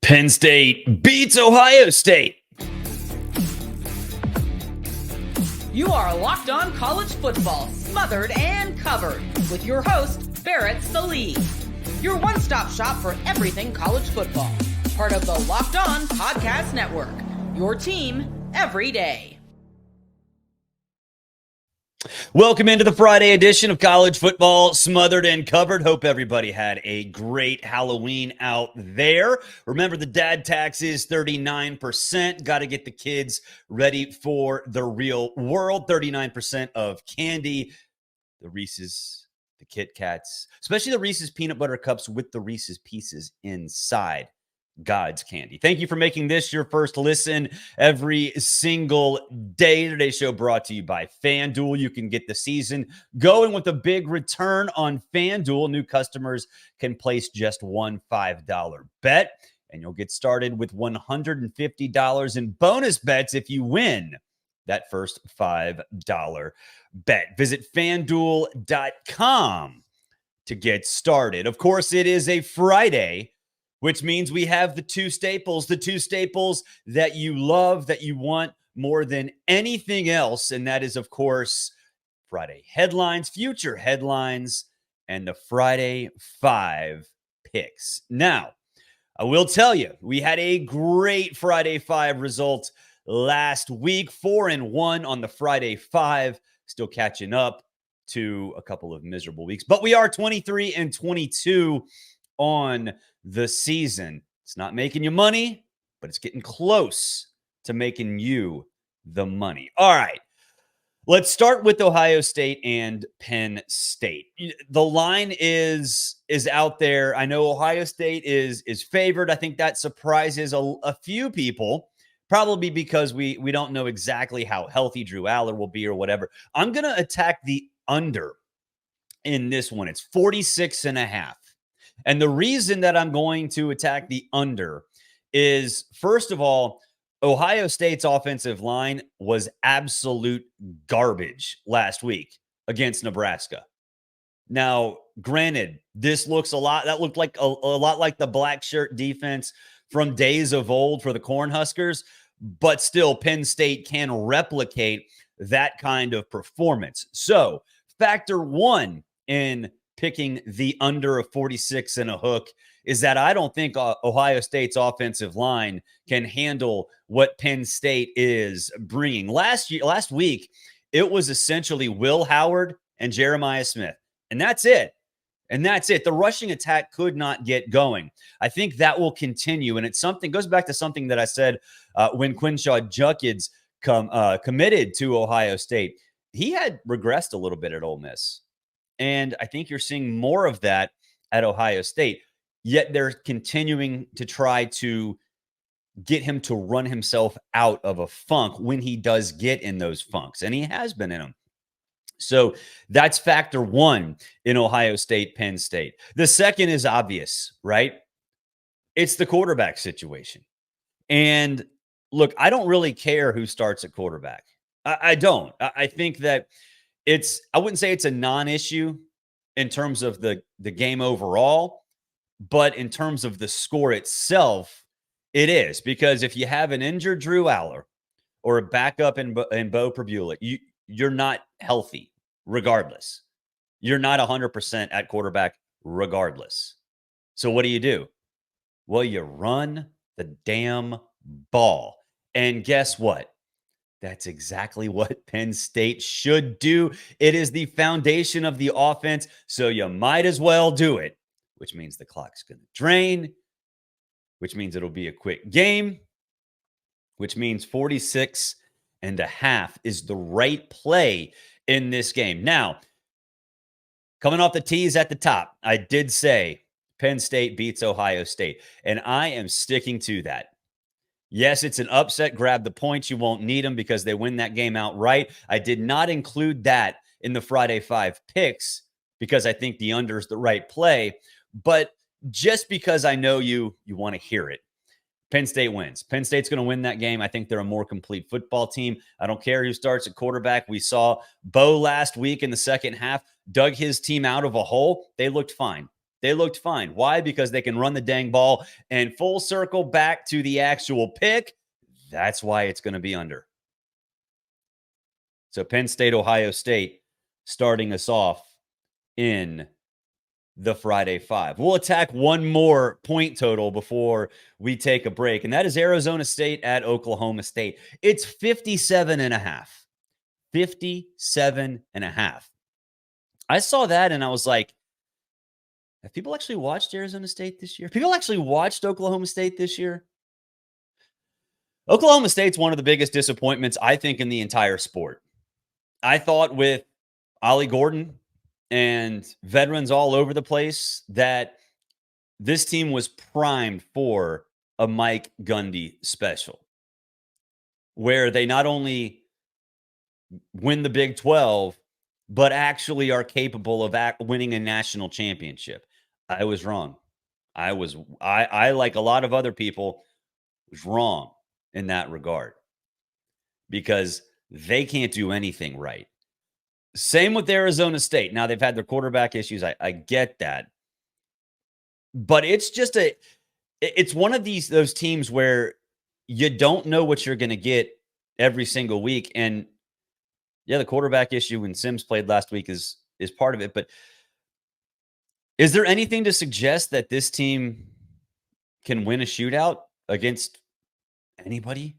Penn State beats Ohio State. You are Locked On College Football, smothered and covered, with your host, Barrett Sallee. Your one-stop shop for everything college football. Part of the Locked On Podcast Network. Your team every day. Welcome into the Friday edition of College Football Smothered and Covered. Hope everybody had a great Halloween out there. Remember, the dad tax is 39%. Got to get the kids ready for the real world. 39% of candy, the Reese's, the Kit Kats, especially the Reese's Peanut Butter Cups with the Reese's Pieces inside. God's candy. Thank you for making this your first listen every single day. Today's show brought to you by FanDuel. You can get the season going with a big return on FanDuel. New customers can place just one $5 bet, and you'll get started with $150 in bonus bets if you win that first $5 bet. Visit FanDuel.com to get started. Of course, it is a Friday, which means we have the two staples that you love, that you want more than anything else. And that is, of course, Friday headlines, future headlines, and the Friday 5 picks. Now, I will tell you, we had a great Friday 5 result last week, 4-1 on the Friday 5, still catching up to a couple of miserable weeks. But we are 23-22 on the season. It's not making you money, but it's getting close to making you the money. All right, let's start with Ohio State and Penn State. The line is out there. I know Ohio State is favored. I think that surprises a few people, probably because we don't know exactly how healthy Drew Aller will be or whatever. I'm going to attack the under in this one. It's 46.5. And the reason that I'm going to attack the under is, first of all, Ohio State's offensive line was absolute garbage last week against Nebraska. Now, granted, this looks that looked like a lot like the black shirt defense from days of old for the Cornhuskers, but still Penn State can replicate that kind of performance. So, factor one in picking the under of 46 and a hook is that I don't think Ohio State's offensive line can handle what Penn State is bringing. Last week, it was essentially Will Howard and Jeremiah Smith, and that's it. The rushing attack could not get going. I think that will continue, and it's something goes back to something that I said when Quinshaw Judkins committed to Ohio State. He had regressed a little bit at Ole Miss. And I think you're seeing more of that at Ohio State. Yet they're continuing to try to get him to run himself out of a funk when he does get in those funks. And he has been in them. So that's factor one in Ohio State, Penn State. The second is obvious, right? It's the quarterback situation. And look, I don't really care who starts at quarterback. I don't. I think that I wouldn't say it's a non-issue in terms of the game overall, but in terms of the score itself, it is. Because if you have an injured Drew Aller or a backup in Bo Prabula, you're not healthy regardless. You're not 100% at quarterback regardless. So what do? Well, you run the damn ball. And guess what? That's exactly what Penn State should do. It is the foundation of the offense, so you might as well do it, which means the clock's going to drain, which means it'll be a quick game, which means 46.5 is the right play in this game. Now, coming off the tease at the top, I did say Penn State beats Ohio State, and I am sticking to that. Yes, it's an upset. Grab the points. You won't need them because they win that game outright. I did not include that in the Friday 5 picks because I think the under is the right play. But just because I know you want to hear it, Penn State wins. Penn State's going to win that game. I think they're a more complete football team. I don't care who starts at quarterback. We saw Bo last week in the second half, dug his team out of a hole. They looked fine. They looked fine. Why? Because they can run the dang ball. And full circle back to the actual pick. That's why it's going to be under. So Penn State, Ohio State starting us off in the Friday Five. We'll attack one more point total before we take a break, and that is Arizona State at Oklahoma State. It's 57.5. 57.5. I saw that and I was like, have people actually watched Arizona State this year? People actually watched Oklahoma State this year? Oklahoma State's one of the biggest disappointments, I think, in the entire sport. I thought with Ollie Gordon and veterans all over the place that this team was primed for a Mike Gundy special, where they not only win the Big 12, but actually are capable of winning a national championship. I was wrong. I like a lot of other people, was wrong in that regard because they can't do anything right. Same with Arizona State. Now they've had their quarterback issues. I get that. But it's just it's one of those teams where you don't know what you're going to get every single week. And yeah, the quarterback issue when Sims played last week is part of it. But is there anything to suggest that this team can win a shootout against anybody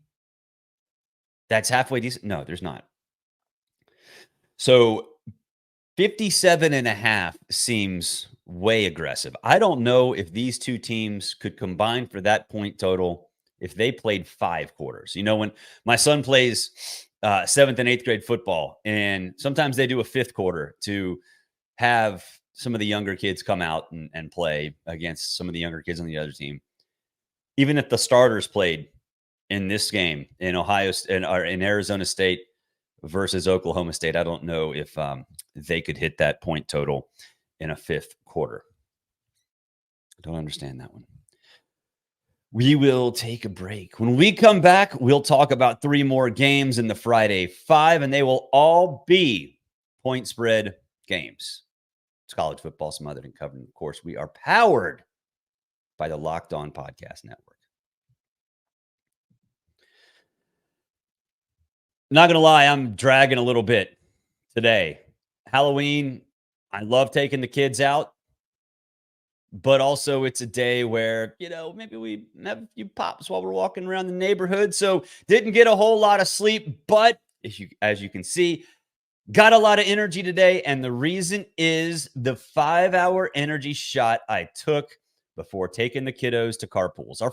that's halfway decent? No, there's not. So 57.5 seems way aggressive. I don't know if these two teams could combine for that point total if they played 5 quarters. You know, when my son plays 7th and 8th grade football, and sometimes they do a 5th quarter to have some of the younger kids come out and play against some of the younger kids on the other team. Even if the starters played in this game in in Arizona State versus Oklahoma State, I don't know if they could hit that point total in a 5th quarter. I don't understand that one. We will take a break. When we come back, we'll talk about 3 more games in the Friday Five, and they will all be point spread games. It's college football smothered and covered. Of course, we are powered by the Locked On Podcast Network. Not going to lie, I'm dragging a little bit today. Halloween, I love taking the kids out, but also it's a day where, you know, maybe we have a few pops while we're walking around the neighborhood. So didn't get a whole lot of sleep, but as you can see, got a lot of energy today. And the reason is the 5-hour energy shot I took before taking the kiddos to carpools. Our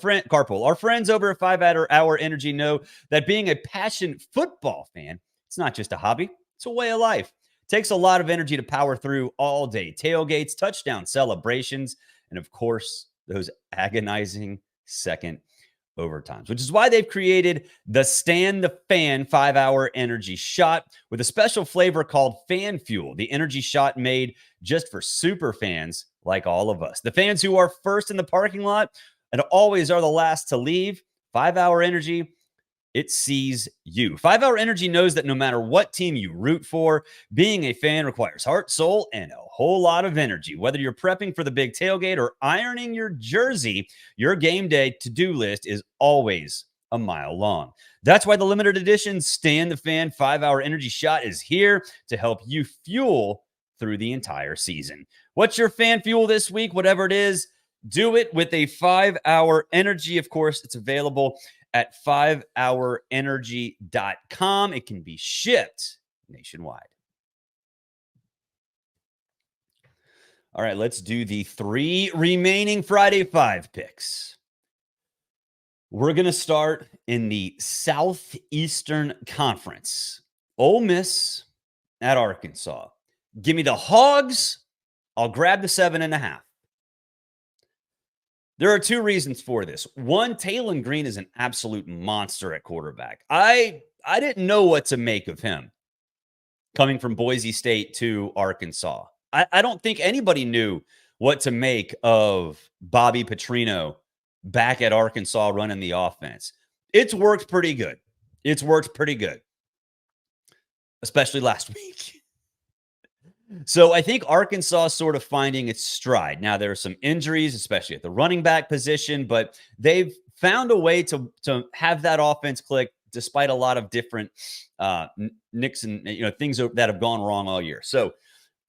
friends over at 5-Hour Energy know that being a passionate football fan, it's not just a hobby, it's a way of life. It takes a lot of energy to power through all day. Tailgates, touchdown celebrations, and of course, those agonizing second overtimes, which is why they've created the Stand the Fan 5-Hour Energy Shot with a special flavor called Fan Fuel, the energy shot made just for super fans like all of us. The fans who are first in the parking lot and always are the last to leave. 5-Hour Energy, it sees you. 5-Hour Energy knows that no matter what team you root for, being a fan requires heart, soul, and a whole lot of energy. Whether you're prepping for the big tailgate or ironing your jersey, your game day to-do list is always a mile long. That's why the limited edition Stand the Fan 5-Hour Energy Shot is here to help you fuel through the entire season. What's your fan fuel this week? Whatever it is, do it with a 5-Hour Energy. Of course, it's available at 5hourenergy.com. It can be shipped nationwide. All right, let's do the 3 remaining Friday Five picks. We're going to start in the Southeastern Conference. Ole Miss at Arkansas. Give me the Hogs. I'll grab the 7.5. There are 2 reasons for this. One, Taylon Green is an absolute monster at quarterback. I didn't know what to make of him coming from Boise State to Arkansas. I don't think anybody knew what to make of Bobby Petrino back at Arkansas running the offense. It's worked pretty good. Especially last week. So I think Arkansas is sort of finding its stride. Now, there are some injuries, especially at the running back position, but they've found a way to have that offense click despite a lot of different nicks and things that have gone wrong all year. So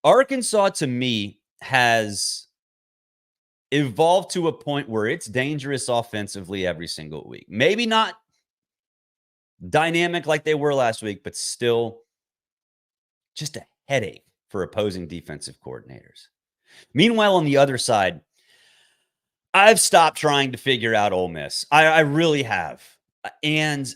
Arkansas, to me, has evolved to a point where it's dangerous offensively every single week. Maybe not dynamic like they were last week, but still just a headache for opposing defensive coordinators. Meanwhile, on the other side, I've stopped trying to figure out Ole Miss. I really have. And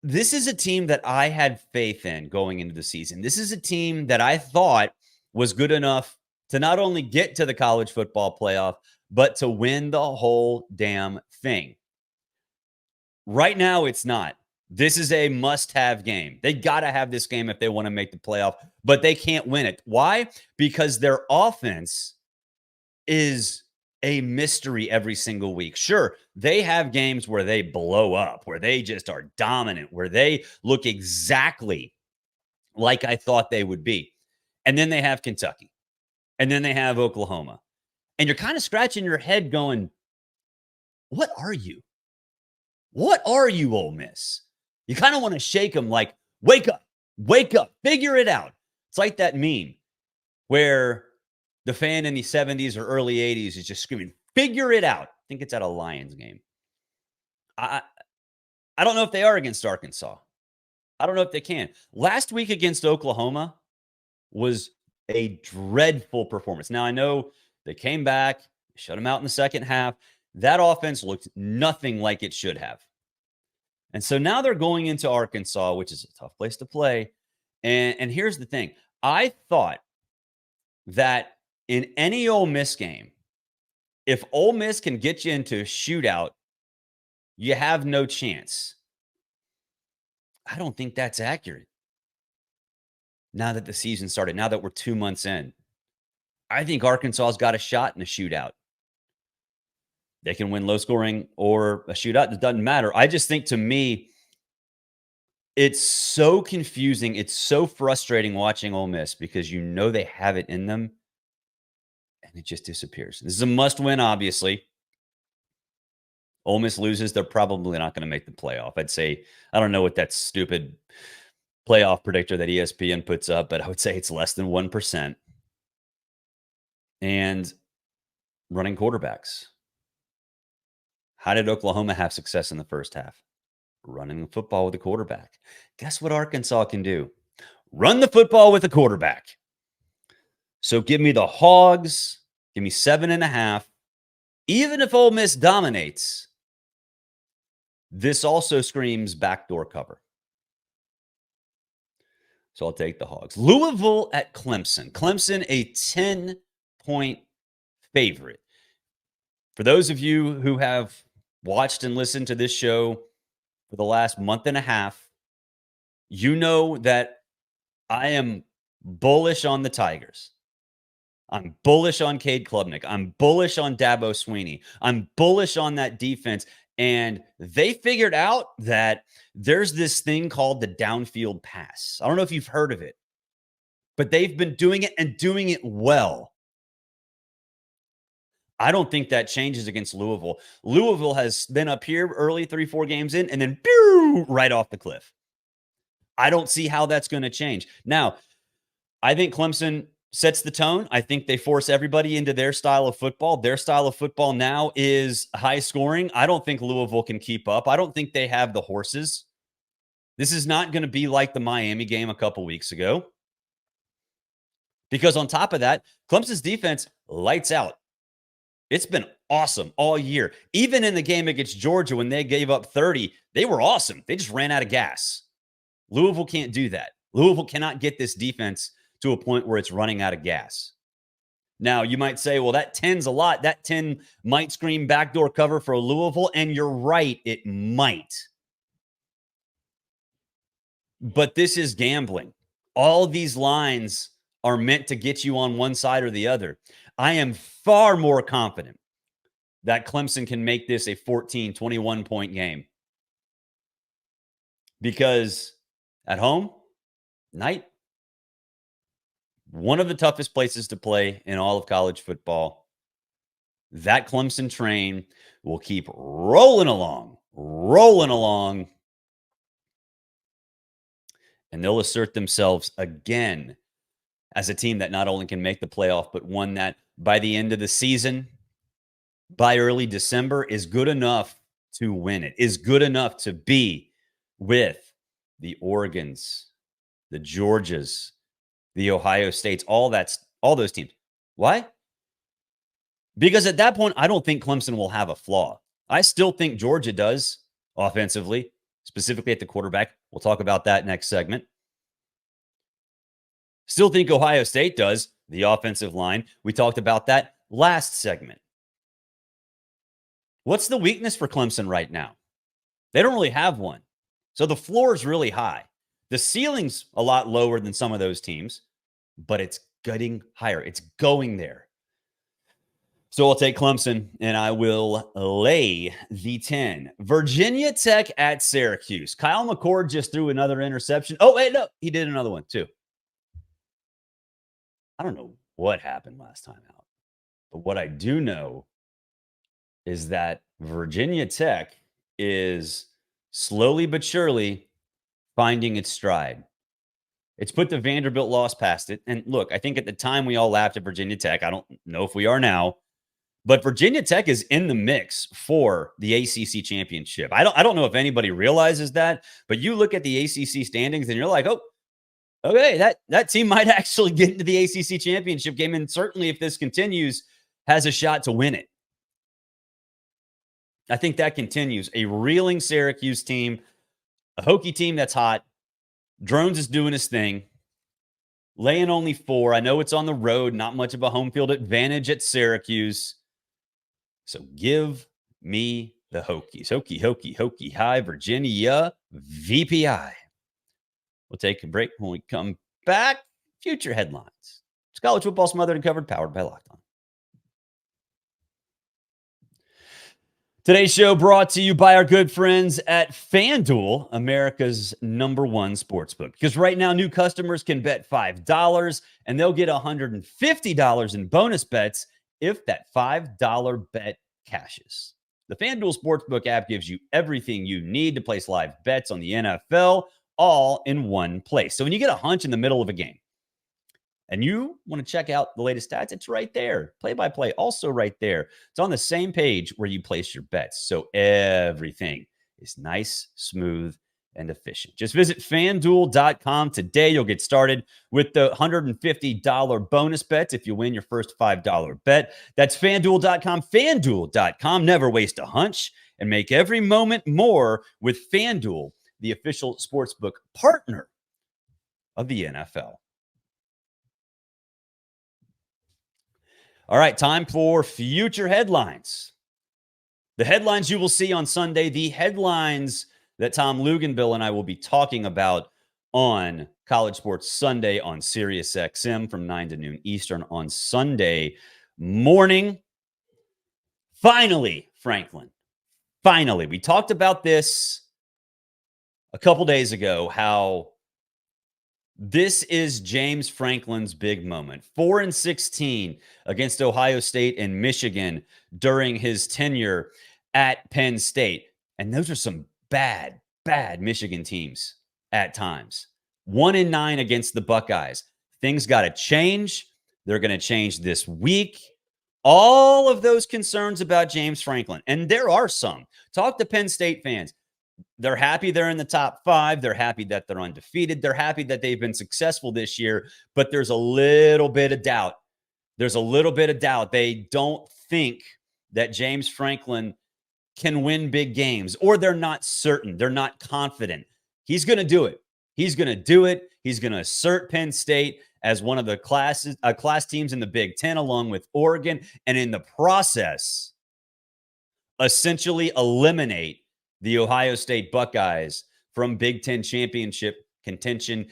this is a team that I had faith in going into the season. This is a team that I thought was good enough to not only get to the college football playoff, but to win the whole damn thing. Right now, it's not. This is a must-have game. They got to have this game if they want to make the playoff, but they can't win it. Why? Because their offense is a mystery every single week. Sure, they have games where they blow up, where they just are dominant, where they look exactly like I thought they would be. And then they have Kentucky. And then they have Oklahoma. And you're kind of scratching your head going, what are you? What are you, Ole Miss? You kind of want to shake them like, wake up, figure it out. It's like that meme where the fan in the 70s or early 80s is just screaming, figure it out. I think it's at a Lions game. I don't know if they are against Arkansas. I don't know if they can. Last week against Oklahoma was a dreadful performance. Now, I know they came back, shut them out in the second half. That offense looked nothing like it should have. And so now they're going into Arkansas, which is a tough place to play. And here's the thing. I thought that in any Ole Miss game, if Ole Miss can get you into a shootout, you have no chance. I don't think that's accurate. Now that the season started, now that we're 2 months in, I think Arkansas's got a shot in a shootout. They can win low scoring or a shootout. It doesn't matter. I just think, to me, it's so confusing. It's so frustrating watching Ole Miss because you know they have it in them and it just disappears. This is a must win, obviously. Ole Miss loses, they're probably not going to make the playoff. I'd say, I don't know what that stupid playoff predictor that ESPN puts up, but I would say it's less than 1%. And running quarterbacks. How did Oklahoma have success in the first half? Running the football with a quarterback. Guess what Arkansas can do? Run the football with a quarterback. So give me the Hogs. Give me 7.5. Even if Ole Miss dominates, this also screams backdoor cover. So I'll take the Hogs. Louisville at Clemson. Clemson, a 10-point favorite. For those of you who have watched and listened to this show for the last month and a half, you know that I am bullish on the Tigers. I'm bullish on Cade Klubnik. I'm bullish on Dabo Swinney. I'm bullish on that defense. And they figured out that there's this thing called the downfield pass. I don't know if you've heard of it, but they've been doing it and doing it well. I don't think that changes against Louisville. Louisville has been up here early 3-4 games in and then right off the cliff. I don't see how that's going to change. Now, I think Clemson sets the tone. I think they force everybody into their style of football. Their style of football now is high scoring. I don't think Louisville can keep up. I don't think they have the horses. This is not going to be like the Miami game a couple weeks ago. Because on top of that, Clemson's defense lights out. It's been awesome all year. Even in the game against Georgia, when they gave up 30, they were awesome. They just ran out of gas. Louisville can't do that. Louisville cannot get this defense to a point where it's running out of gas. Now, you might say, well, that 10's a lot. That 10 might scream backdoor cover for Louisville, and you're right, it might. But this is gambling. All these lines are meant to get you on one side or the other. I am far more confident that Clemson can make this a 14, 21-point game. Because at home, night, one of the toughest places to play in all of college football. That Clemson train will keep rolling along, and they'll assert themselves again as a team that not only can make the playoff, but one that by the end of the season, by early December, is good enough to win it, is good enough to be with the Oregons, the Georgias, the Ohio States, all those teams. Why? Because at that point, I don't think Clemson will have a flaw. I still think Georgia does offensively, specifically at the quarterback. We'll talk about that next segment. Still think Ohio State does, the offensive line. We talked about that last segment. What's the weakness for Clemson right now? They don't really have one. So the floor is really high. The ceiling's a lot lower than some of those teams, but it's getting higher. It's going there. So I'll take Clemson, and I will lay the 10. Virginia Tech at Syracuse. Kyle McCord just threw another interception. Oh, wait, no, he did another one too. I don't know what happened last time out, but what I do know is that Virginia Tech is slowly but surely finding its stride. It's put the Vanderbilt loss past it. And look, I think at the time we all laughed at Virginia Tech. I don't know if we are now, but Virginia Tech is in the mix for the ACC championship. I don't know if anybody realizes that, but you look at the ACC standings and you're like, oh, okay, that team might actually get into the ACC championship game. And certainly if this continues, has a shot to win it. I think that continues. A reeling Syracuse team, a Hokie team that's hot. Drones is doing his thing. Laying only 4. I know it's on the road, not much of a home field advantage at Syracuse. So give me the Hokies. Hokie high, Virginia, VPI. We'll take a break when we come back. Future headlines. It's college football smothered and covered, powered by Locked On. Today's show brought to you by our good friends at FanDuel, America's #1 sportsbook. Because right now, new customers can bet $5 and they'll get $150 in bonus bets if that $5 bet cashes. The FanDuel Sportsbook app gives you everything you need to place live bets on the NFL, all in one place. So when you get a hunch in the middle of a game, and you want to check out the latest stats, it's right there. Play-by-play, also right there. It's on the same page where you place your bets. So everything is nice, smooth, and efficient. Just visit FanDuel.com today. You'll get started with the $150 bonus bets if you win your first $5 bet. That's FanDuel.com. FanDuel.com. Never waste a hunch and make every moment more with FanDuel, the official sportsbook partner of the NFL. All right, time for future headlines. The headlines you will see on Sunday, the headlines that Tom Luganville and I will be talking about on College Sports Sunday on SiriusXM from 9 to noon Eastern on Sunday morning. Finally, Franklin. Finally. We talked about this a couple days ago, how this is James Franklin's big moment. 4-16 against Ohio State and Michigan during his tenure at Penn State. And those are some bad Michigan teams at times. 1-9 against the Buckeyes. Things got to change. They're going to change this week. All of those concerns about James Franklin, and there are some. Talk to Penn State fans. They're happy they're in the top 5. They're happy that they're undefeated. They're happy that they've been successful this year, but there's a little bit of doubt. They don't think that James Franklin can win big games, or they're not certain. They're not confident. He's going to do it. He's going to assert Penn State as one of the class teams in the Big Ten, along with Oregon, and in the process, essentially eliminate the Ohio State Buckeyes from Big Ten championship contention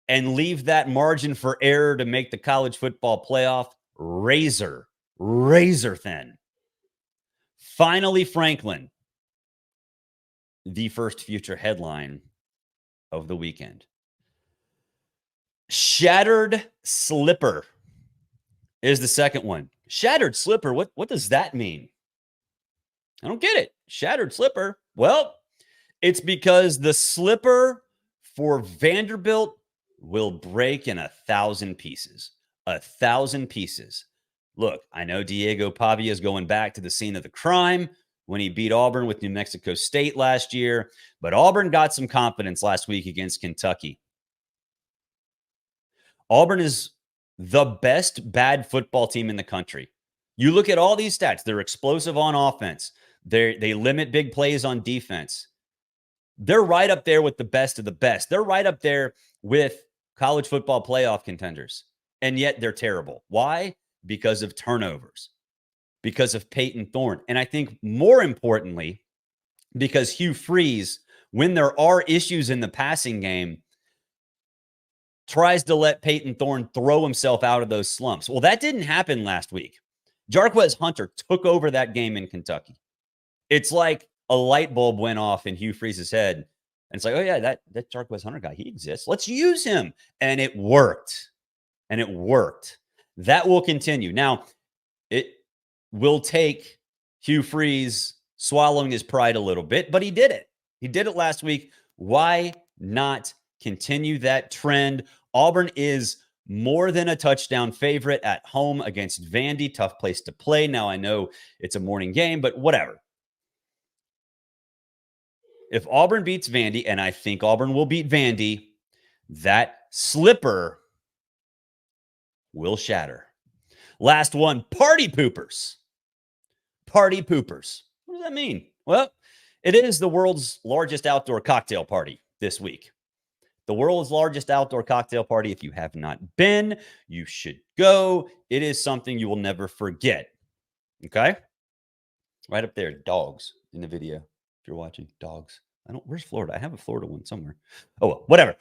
and leave that margin for error to make the college football playoff razor thin. Finally, Franklin, the first future headline of the weekend. Shattered slipper is the second one. Shattered slipper, what does that mean? I don't get it. Shattered slipper. Well, it's because the slipper for Vanderbilt will break in 1,000 pieces. 1,000 pieces. Look, I know Diego Pavia is going back to the scene of the crime when he beat Auburn with New Mexico State last year, but Auburn got some confidence last week against Kentucky. Auburn is the best bad football team in the country. You look at all these stats. They're explosive on offense. They limit big plays on defense. They're right up there with the best of the best. They're right up there with college football playoff contenders. And yet they're terrible. Why? Because of turnovers, because of Peyton Thorne. And I think more importantly, because Hugh Freeze, when there are issues in the passing game, tries to let Peyton Thorne throw himself out of those slumps. Well, that didn't happen last week. Jarquez Hunter took over that game in Kentucky. It's like a light bulb went off in Hugh Freeze's head. And it's like, oh, yeah, that Jarquez Hunter guy, he exists. Let's use him. And it worked. And it worked. That will continue. Now, it will take Hugh Freeze swallowing his pride a little bit, but he did it. He did it last week. Why not continue that trend? Auburn is more than a touchdown favorite at home against Vandy. Tough place to play. Now, I know it's a morning game, but whatever. If Auburn beats Vandy, and I think Auburn will beat Vandy, that slipper will shatter. Last one, party poopers. Party poopers. What does that mean? Well, it is the world's largest outdoor cocktail party this week. The world's largest outdoor cocktail party. If you have not been, you should go. It is something you will never forget. Okay? Right up there, dogs in the video. If you're watching, dogs. Where's Florida? I have a Florida one somewhere. Oh, well, whatever.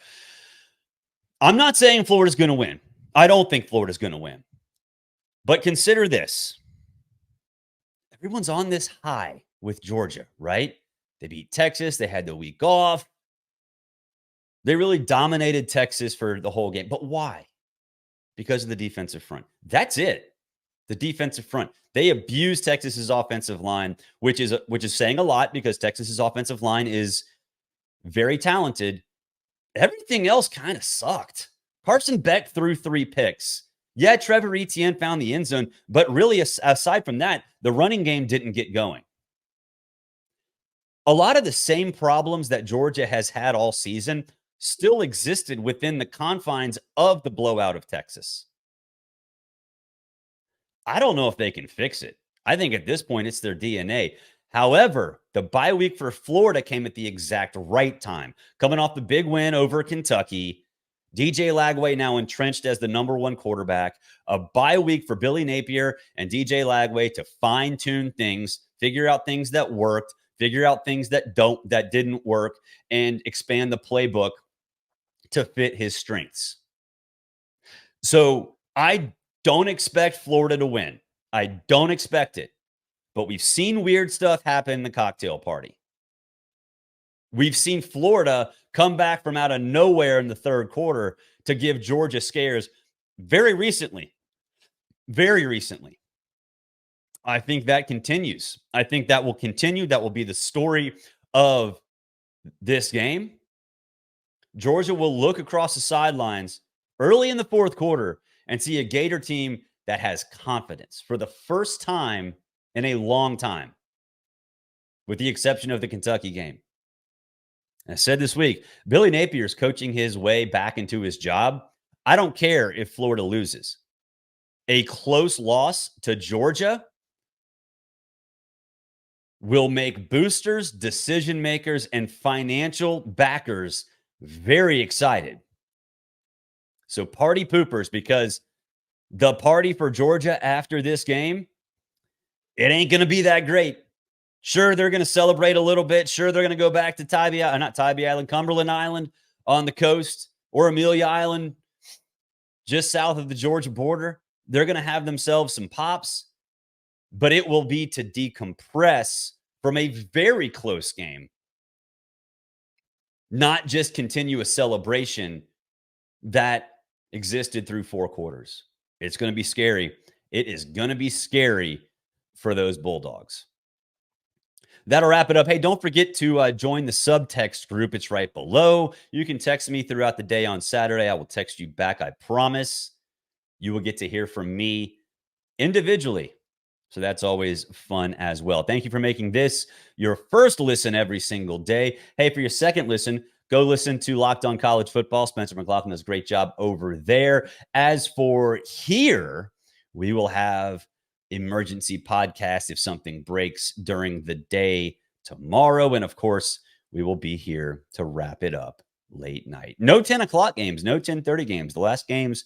I'm not saying Florida's going to win. I don't think Florida's going to win. But consider this. Everyone's on this high with Georgia, right? They beat Texas. They had the week off. They really dominated Texas for the whole game. But why? Because of the defensive front. That's it. The defensive front. They abused Texas's offensive line, which is saying a lot because Texas's offensive line is very talented. Everything else kind of sucked. Carson Beck threw 3 picks. Yeah, Trevor Etienne found the end zone, but really, aside from that, the running game didn't get going. A lot of the same problems that Georgia has had all season still existed within the confines of the blowout of Texas. I don't know if they can fix it. I think at this point, it's their DNA. However, the bye week for Florida came at the exact right time. Coming off the big win over Kentucky, DJ Lagway now entrenched as the number 1 quarterback. A bye week for Billy Napier and DJ Lagway to fine-tune things, figure out things that worked, figure out things that didn't work, and expand the playbook to fit his strengths. So I don't expect Florida to win. I don't expect it. But we've seen weird stuff happen in the cocktail party. We've seen Florida come back from out of nowhere in the third quarter to give Georgia scares very recently. Very recently. I think that continues. I think that will continue. That will be the story of this game. Georgia will look across the sidelines early in the fourth quarter and see a Gator team that has confidence for the first time in a long time, with the exception of the Kentucky game. I said this week, Billy Napier's coaching his way back into his job. I don't care if Florida loses. A close loss to Georgia will make boosters, decision makers, and financial backers very excited. So party poopers, because the party for Georgia after this game, it ain't going to be that great. Sure, they're going to celebrate a little bit. Sure, they're going to go back to Cumberland Island on the coast, or Amelia Island just south of the Georgia border. They're going to have themselves some pops, but it will be to decompress from a very close game, not just continue a celebration that existed through 4 quarters. It's going to be scary. It is going to be scary for those Bulldogs. That'll wrap it up. Hey, don't forget to join the subtext group. It's right below. You can text me throughout the day on Saturday. I will text you back. I promise. You will get to hear from me individually. So that's always fun as well. Thank you for making this your first listen every single day. Hey, for your second listen, go listen to Locked On College Football. Spencer McLaughlin does a great job over there. As for here, we will have emergency podcast if something breaks during the day tomorrow. And of course, we will be here to wrap it up late night. No 10 o'clock games, no 10:30 games. The last games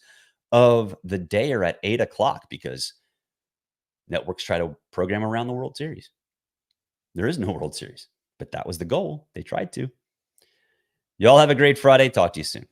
of the day are at 8 o'clock because networks try to program around the World Series. There is no World Series, but that was the goal. They tried to. Y'all have a great Friday. Talk to you soon.